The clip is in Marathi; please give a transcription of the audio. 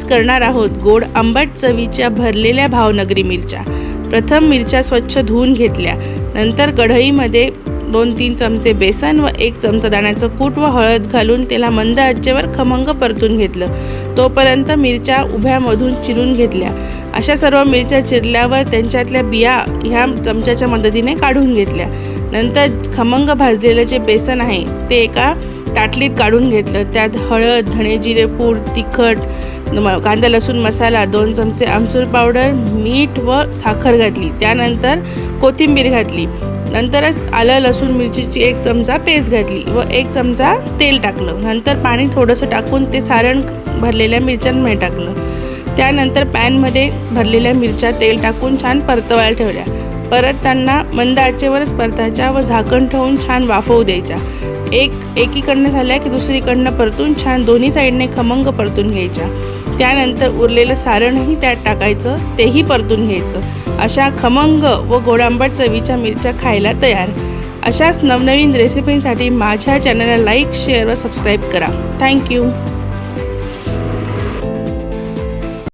करणार आहोत गोड आंबट चवीच्या भरलेल्या भावनगरी मिरच्या। प्रथम मिरच्या स्वच्छ धुवून घेतल्या। नंतर कढईमध्ये 2-3 चमचे बेसन व 1 चमचा दाण्याचं कूट व हळद घालून त्याला मंद आचेवर खमंग परतून घेतलं। तोपर्यंत मिरच्या उभ्यामधून चिरून घेतल्या। अशा सर्व मिरच्या चिरल्यावर त्यांच्यातल्या बिया ह्या चमच्याच्या मदतीने काढून घेतल्या। नंतर खमंग भाजलेलं जे बेसन आहे ते एका ताटलीत काढून घेतलं। त्यात हळद, धणे जिरे पूड, तिखट, कांदा लसूण मसाला, 2 चमचे आमचूर पावडर, मीठ व साखर घातली। त्यानंतर कोथिंबीर घातली। नंतरच आलं लसूण मिरचीची 1 चमचा पेस्ट घातली व 1 चमचा तेल टाकलं। नंतर पाणी थोडंसं टाकून ते सारण भरलेल्या मिरच्यांमध्ये टाकलं। त्यानंतर पॅनमध्ये भरलेल्या मिरच्या तेल टाकून छान परतवायला ठेवल्या। परतताना मंद आचेवरच परतायच्या व झाकण ठेवून छान वाफवू द्यायच्या। एकीकडनं झाल्या की दुसरीकडनं परतून छान दोन्ही साईडने खमंग परतून घ्यायच्या। त्यानंतर उरलेलं सारणही त्यात टाकायचं, तेही परतून घ्यायचं। अशा खमंग व गोड आंबट चवीच्या मिरच्या खायला तयार। अशाच नवनवीन रेसिपींसाठी माझ्या चॅनलला लाईक, शेअर व सबस्क्राईब करा। थँक्यू।